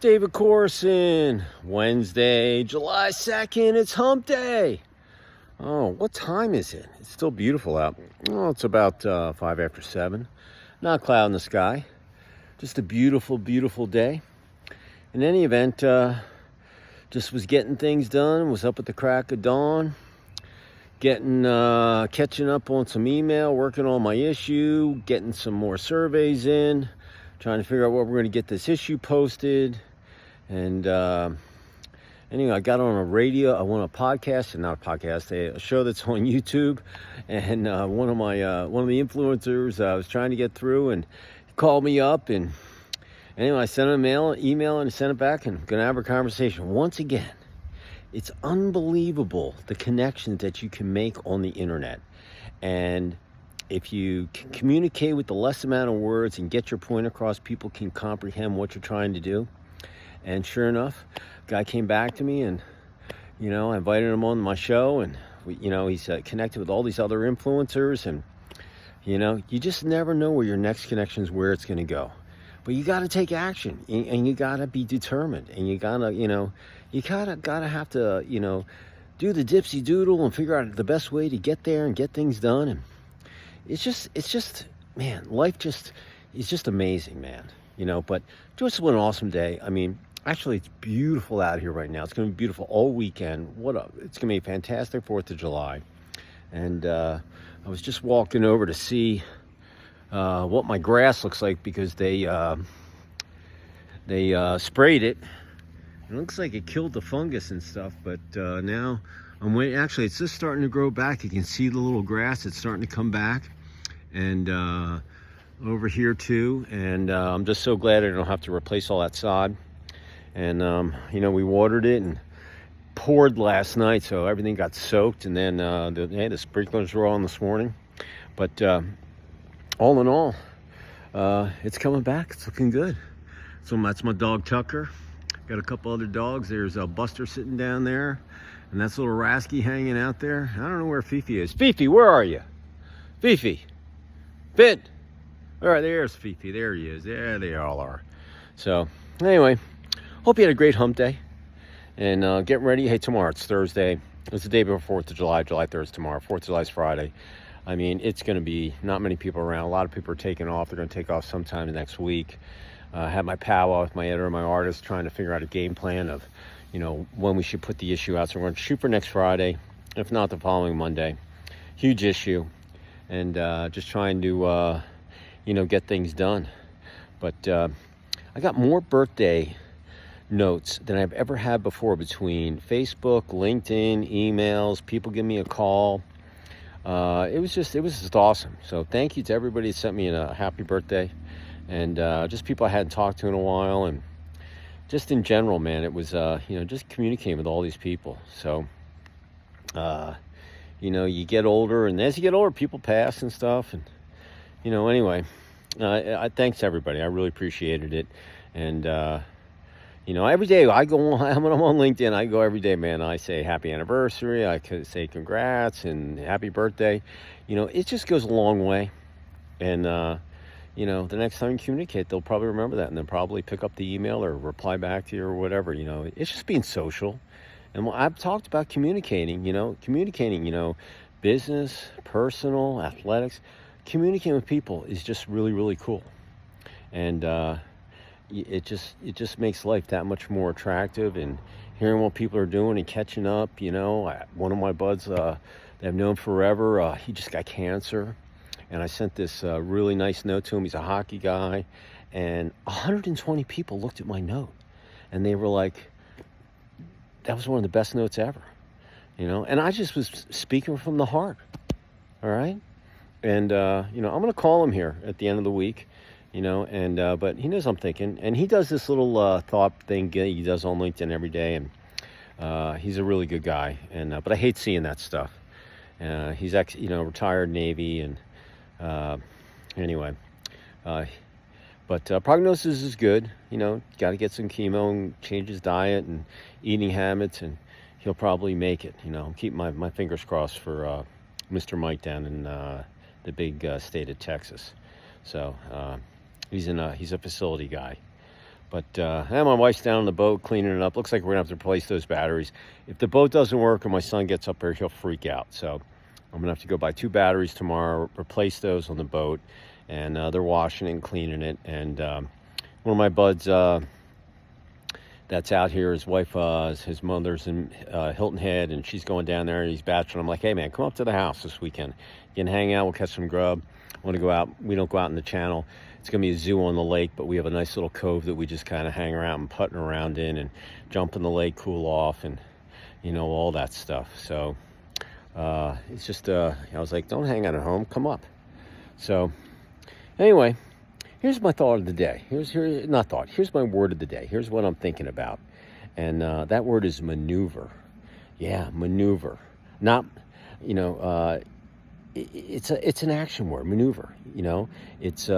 David Corson, Wednesday, July 2nd, it's hump day. Oh, what time is it? It's still beautiful out. Oh, it's about 5 after 7. Not a cloud in the sky. Just a beautiful, beautiful day. In any event, just was getting things done, was up at the crack of dawn, catching up on some email, working on my issue, getting some more surveys in, trying to figure out what we're going to get this issue posted. And anyway, I got on a podcast, and not a podcast, a show that's on YouTube. And one of the influencers I was trying to get through, and he called me up. And anyway, I sent him an email, and I sent it back, and I'm going to have a conversation. Once again, it's unbelievable the connections that you can make on the internet. And if you can communicate with the less amount of words and get your point across, people can comprehend what you're trying to do. And sure enough, guy came back to me, and I invited him on my show, and he's connected with all these other influencers, and you just never know where your next connection is, where it's going to go. But you got to take action, and you got to be determined, and you gotta have to do the dipsy doodle and figure out the best way to get there and get things done. And it's just man, life is just amazing, man. But just an awesome day. I mean, actually, it's beautiful out here right now. It's going to be beautiful all weekend. It's going to be a fantastic 4th of July. And I was just walking over to see what my grass looks like, because they sprayed it. It looks like it killed the fungus and stuff, but now I'm waiting. Actually, it's just starting to grow back. You can see the little grass. It's starting to come back. And over here too, and I'm just so glad I don't have to replace all that sod. And we watered it and poured last night, so everything got soaked. And then the sprinklers were on this morning. But all in all, it's coming back. It's looking good. So that's my dog Tucker. Got a couple other dogs. There's a Buster sitting down there, and that's little Rasky hanging out there. I don't know where Fifi is. Fifi, where are you? Fifi, Fit. All right, there's Fifi. There he is. There they all are. So anyway, hope you had a great hump day, and get ready. Hey, tomorrow, it's Thursday. It's the day before 4th of July. July 3rd is tomorrow. 4th of July is Friday. I mean, it's going to be not many people around. A lot of people are taking off. They're going to take off sometime next week. I had my powwow with my editor, my artist, trying to figure out a game plan of, when we should put the issue out. So we're going to shoot for next Friday, if not the following Monday. Huge issue, and just trying to, get things done. But I got more birthday notes than I've ever had before, between Facebook, LinkedIn, emails, people give me a call. It was just awesome. So thank you to everybody that sent me a happy birthday, and just people I hadn't talked to in a while, and just in general, man, it was just communicating with all these people. So you get older, and as you get older, people pass and stuff, and anyway, I thanks everybody. I really appreciated it. And every day I go on, when I'm on LinkedIn, I go every day, man. I say happy anniversary, I could say congrats and happy birthday. It just goes a long way. And the next time you communicate, they'll probably remember that, and they'll probably pick up the email or reply back to you or whatever. It's just being social. And I've talked about communicating, business, personal, athletics. Communicating with people is just really, really cool. And it just makes life that much more attractive. And hearing what people are doing and catching up, one of my buds that I've known forever, he just got cancer. And I sent this really nice note to him. He's a hockey guy. And 120 people looked at my note, and they were like, that was one of the best notes ever. And I just was speaking from the heart. All right. And, I'm going to call him here at the end of the week, but he knows I'm thinking. And he does this little thought thing he does on LinkedIn every day. And he's a really good guy. And but I hate seeing that stuff. He's retired Navy. And anyway, but prognosis is good. Got to get some chemo and change his diet and eating habits, and he'll probably make it. I'm keeping my fingers crossed for Mr. Mike down in the big state of Texas. So he's a facility guy. But and my wife's down on the boat cleaning it up. Looks like we're gonna have to replace those batteries. If the boat doesn't work or my son gets up there, he'll freak out. So I'm gonna have to go buy 2 batteries tomorrow, replace those on the boat, and they're washing it and cleaning it. And one of my buds that's out here, his wife, his mother's in Hilton Head, and she's going down there, and he's bachelor. I'm like, hey man, come up to the house this weekend. You can hang out, we'll catch some grub. I want to go out. We don't go out in the channel. It's going to be a zoo on the lake, but we have a nice little cove that we just kind of hang around and putting around in and jump in the lake, cool off, and, you know, all that stuff. So it's just, I was like, don't hang out at home. Come up. So anyway, here's my thought of the day. Here's my word of the day. Here's what I'm thinking about. And that word is maneuver. Yeah, maneuver. Not, you know, it's an action word, maneuver. You know, it's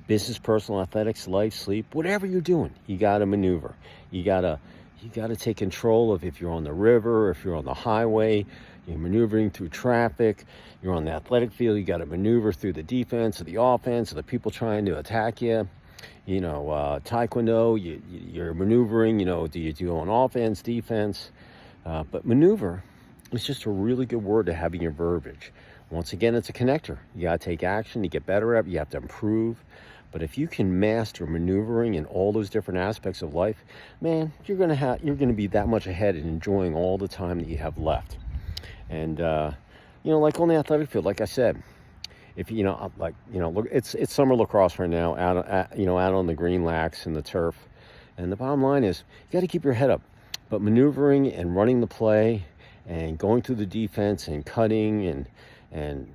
business, personal, athletics, life, sleep, whatever you're doing, you got to maneuver. You got to take control of, if you're on the river, if you're on the highway, you're maneuvering through traffic, you're on the athletic field, you got to maneuver through the defense or the offense or the people trying to attack you. You know, taekwondo, you're maneuvering, you know, do you do on offense, defense? But maneuver is just a really good word to have in your verbiage. Once again, it's a connector. You got to take action, you get better at it, you have to improve. But if you can master maneuvering in all those different aspects of life, man, you're gonna be that much ahead and enjoying all the time that you have left. And you know, like on the athletic field, like I said, if you know, like, you know, look, it's summer lacrosse right now, out on the green lax and the turf. And the bottom line is, you got to keep your head up. But maneuvering and running the play and going through the defense and cutting and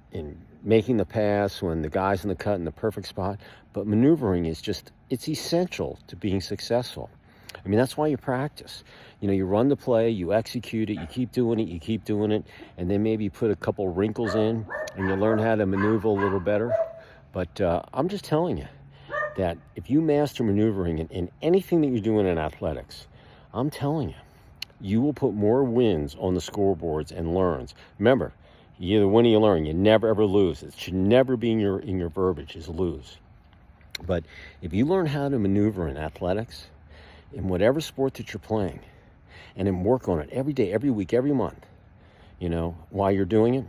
making the pass when the guy's in the cut in the perfect spot. But maneuvering is just, it's essential to being successful. I mean, that's why you practice. You know, you run the play, you execute it, you keep doing it, and then maybe put a couple wrinkles in and you learn how to maneuver a little better. But I'm just telling you that if you master maneuvering in anything that you're doing in athletics, I'm telling you, you will put more wins on the scoreboards and learns. Remember, you either win or you learn. You never ever lose. It should never be in your verbiage is lose. But if you learn how to maneuver in athletics, in whatever sport that you're playing, and then work on it every day, every week, every month, you know, while you're doing it,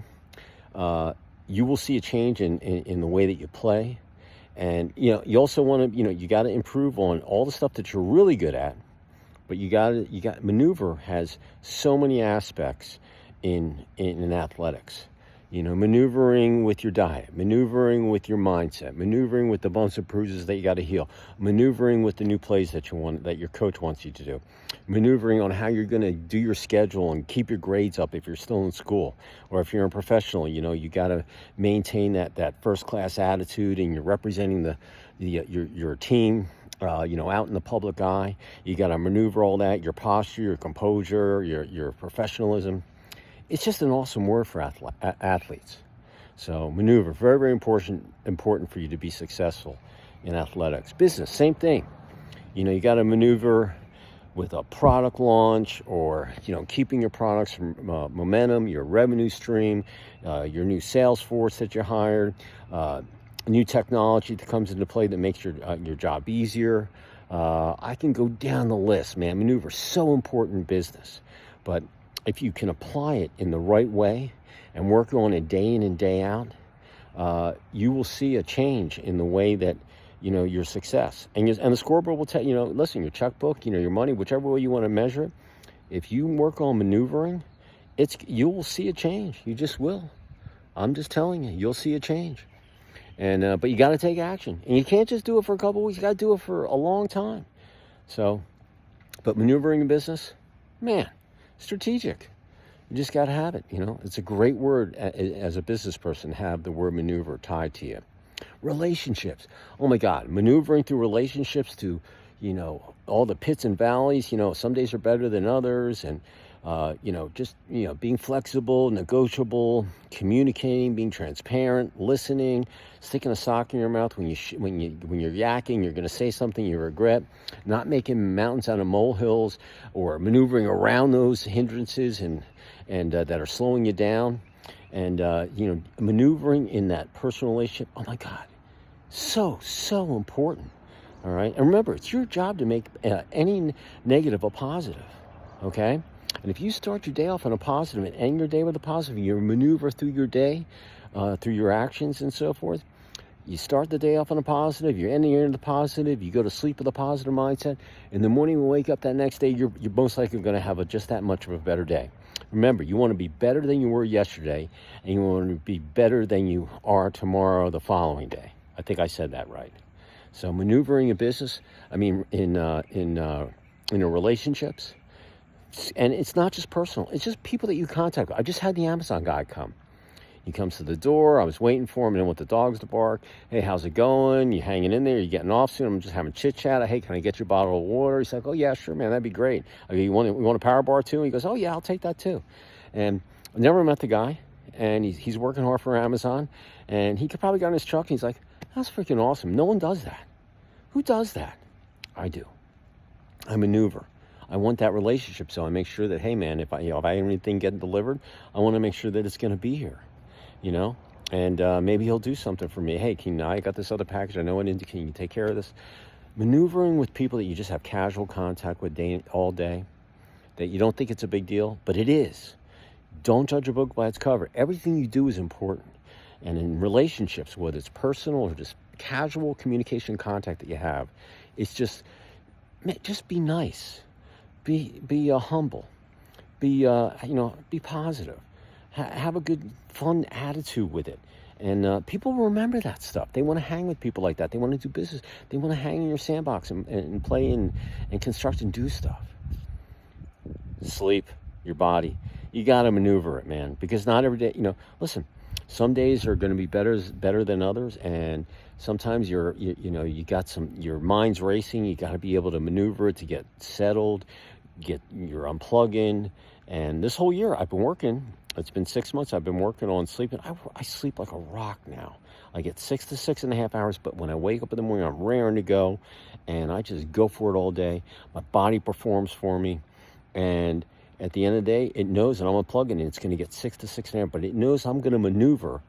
you will see a change in the way that you play. And, you know, you also want to, you know, you got to improve on all the stuff that you're really good at. But you got maneuver has so many aspects in athletics. You know, maneuvering with your diet, maneuvering with your mindset, maneuvering with the bumps and bruises that you got to heal, maneuvering with the new plays that your coach wants you to do, maneuvering on how you're going to do your schedule and keep your grades up if you're still in school, or if you're a professional. You know, you got to maintain that first class attitude, and you're representing your team. You know, out in the public eye, you got to maneuver all that, your posture, your composure, your professionalism. It's just an awesome word for athletes. So maneuver, very, very important for you to be successful in athletics. Business, same thing. You know, you got to maneuver with a product launch, or, you know, keeping your products from momentum, your revenue stream, your new sales force that you hired, new technology that comes into play that makes your job easier. I can go down the list, man. Maneuver is so important in business. But if you can apply it in the right way and work on it day in and day out, you will see a change in the way that, you know, your success. And the scoreboard will tell you, know, listen, your checkbook, you know, your money, whichever way you want to measure it, if you work on maneuvering, you will see a change. You just will. I'm just telling you, you'll see a change. And but you got to take action. And you can't just do it for a couple of weeks. You got to do it for a long time. So, but maneuvering in business, man, strategic. You just got to have it, you know. It's a great word as a business person, have the word maneuver tied to you. Relationships. Oh my God, maneuvering through relationships to, you know, all the pits and valleys. You know, some days are better than others, and you know, just, you know, being flexible, negotiable, communicating, being transparent, listening, sticking a sock in your mouth when you're yakking. You're going to say something you regret. Not making mountains out of molehills, or maneuvering around those hindrances and that are slowing you down. And you know, maneuvering in that personal relationship. Oh my God, so important. All right. And remember, it's your job to make any negative a positive. Okay. And if you start your day off on a positive and end your day with a positive, you maneuver through your day, through your actions and so forth. You start the day off on a positive, you're ending it on a positive, you go to sleep with a positive mindset. In the morning, when you wake up that next day, you're most likely going to have just that much of a better day. Remember, you want to be better than you were yesterday, and you want to be better than you are tomorrow, the following day. I think I said that right. So maneuvering in business, in relationships, and it's not just personal, it's just people that you contact. I just had the Amazon guy come. He comes to the door. I was waiting for him and I want the dogs to bark. Hey, how's it going? You hanging in there? You getting off soon? I'm just having chit chat. Hey, can I get your bottle of water? He's like, oh yeah, sure, man, that'd be great. I go, you want a power bar too? And he goes, oh yeah, I'll take that too. And I never met the guy, and he's working hard for Amazon, and he could probably get in his truck and he's like, that's freaking awesome. No one does that. Who does that? I do. I maneuver. I want that relationship, so I make sure that, hey man, if I have anything getting delivered, I want to make sure that it's going to be here. And maybe he'll do something for me. Hey, I got this other package. I know it. Can you take care of this? Maneuvering with people that you just have casual contact with all day, that you don't think it's a big deal, but it is. Don't judge a book by its cover. Everything you do is important. And in relationships, whether it's personal or just casual communication contact that you have, it's just be nice, be humble, be positive. Have a good, fun attitude with it. And people remember that stuff. They want to hang with people like that. They want to do business. They want to hang in your sandbox and play and construct and do stuff. Sleep, your body. You got to maneuver it, man. Because not every day, listen, some days are going to be better than others. And sometimes you got your mind's racing. You got to be able to maneuver it to get settled, get your unplugging. And this whole year I've been working. It's been 6 months. I've been working on sleeping. I sleep like a rock now. I get 6 to 6.5 hours, but when I wake up in the morning, I'm raring to go, and I just go for it all day. My body performs for me, and at the end of the day, it knows that I'm unplugging, and it's going to get 6 to 6.5, but it knows I'm going to maneuver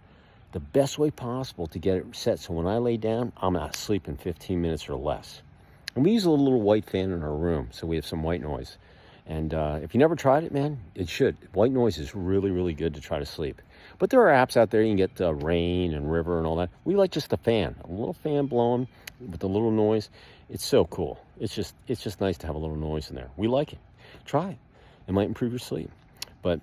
the best way possible to get it set. So when I lay down, I'm out of sleep in 15 minutes or less. And we use a little white fan in our room, so we have some white noise. And if you never tried it, man, it should. White noise is really, really good to try to sleep. But there are apps out there. You can get rain and river and all that. We like just the fan, a little fan blowing with a little noise. It's so cool. It's just nice to have a little noise in there. We like it. Try it. It might improve your sleep. But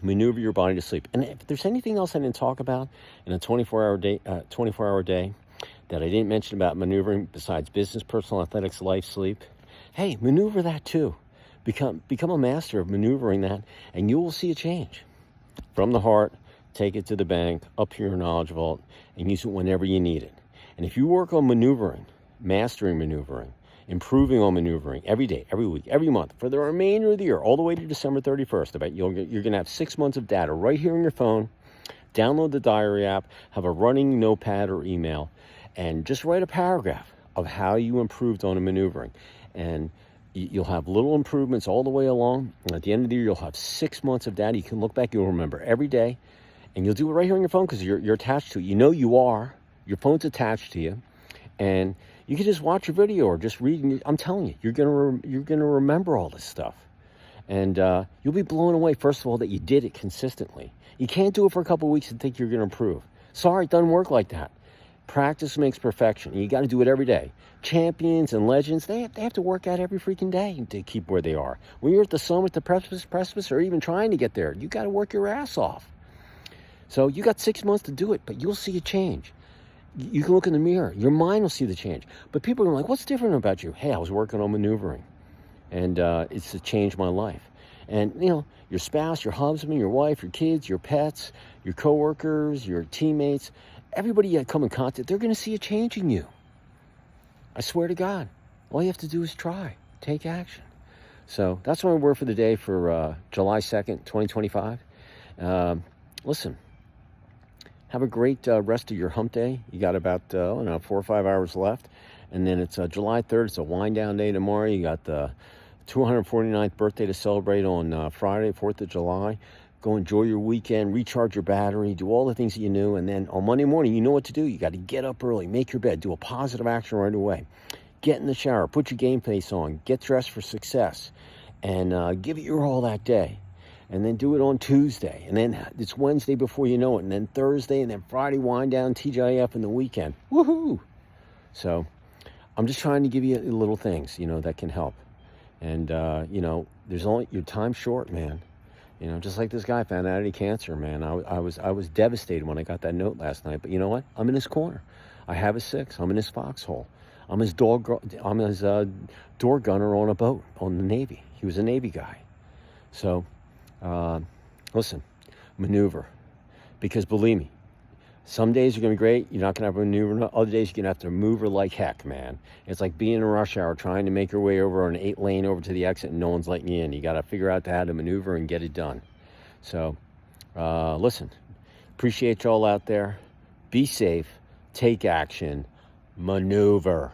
maneuver your body to sleep. And if there's anything else I didn't talk about in a 24-hour day that I didn't mention about maneuvering besides business, personal, athletics, life, sleep, hey, maneuver that too. Become a master of maneuvering that, and you will see a change. From the heart, take it to the bank, up your knowledge vault, and use it whenever you need it. And if you work on maneuvering, mastering maneuvering, improving on maneuvering every day, every week, every month, for the remainder of the year, all the way to December 31st, I bet you're going to have 6 months of data right here on your phone. Download the diary app, have a running notepad or email, and just write a paragraph of how you improved on a maneuvering. And you'll have little improvements all the way along. And at the end of the year, you'll have 6 months of data. You can look back, you'll remember every day. And you'll do it right here on your phone because you're attached to it. You know you are. Your phone's attached to you. And you can just watch a video or just read. I'm telling you, you're gonna remember all this stuff. And you'll be blown away, first of all, that you did it consistently. You can't do it for a couple of weeks and think you're going to improve. Sorry, it doesn't work like that. Practice makes perfection. And you got to do it every day. Champions and legends, they have to work out every freaking day to keep where they are. When you're at the summit, the precipice, or even trying to get there, you got to work your ass off. So you got 6 months to do it, but you'll see a change. You can look in the mirror. Your mind will see the change. But people are like, what's different about you? Hey, I was working on maneuvering. And it's to change my life. And, your spouse, your husband, your wife, your kids, your pets, your coworkers, your teammates, everybody you come in contact, they're going to see a change in you. I swear to God. All you have to do is try. Take action. So that's my word for the day for July 2nd, 2025. Listen, have a great rest of your hump day. You got about, 4 or 5 hours left. And then it's July 3rd. It's a wind down day tomorrow. You got the 249th birthday to celebrate on Friday, 4th of July. Go enjoy your weekend, recharge your battery, do all the things that you knew. And then on Monday morning, you know what to do. You got to get up early, make your bed, do a positive action right away. Get in the shower, put your game face on, get dressed for success, and give it your all that day. And then do it on Tuesday. And then it's Wednesday before you know it. And then Thursday, and then Friday, wind down TGIF in the weekend. Woohoo! So I'm just trying to give you little things, that can help. And, there's only, your time's short, man. Just like this guy found out he had cancer, man. I was devastated when I got that note last night. But you know what? I'm in his corner. I have his six. I'm in his foxhole. I'm his door gunner on a boat on the Navy. He was a Navy guy. So, listen, maneuver. Because believe me, some days are going to be great. You're not going to have a maneuver. Other days you're going to have to maneuver like heck, man. It's like being in a rush hour trying to make your way over on an 8-lane over to the exit and no one's letting you in. You got to figure out how to maneuver and get it done. So, listen, appreciate y'all out there. Be safe. Take action. Maneuver.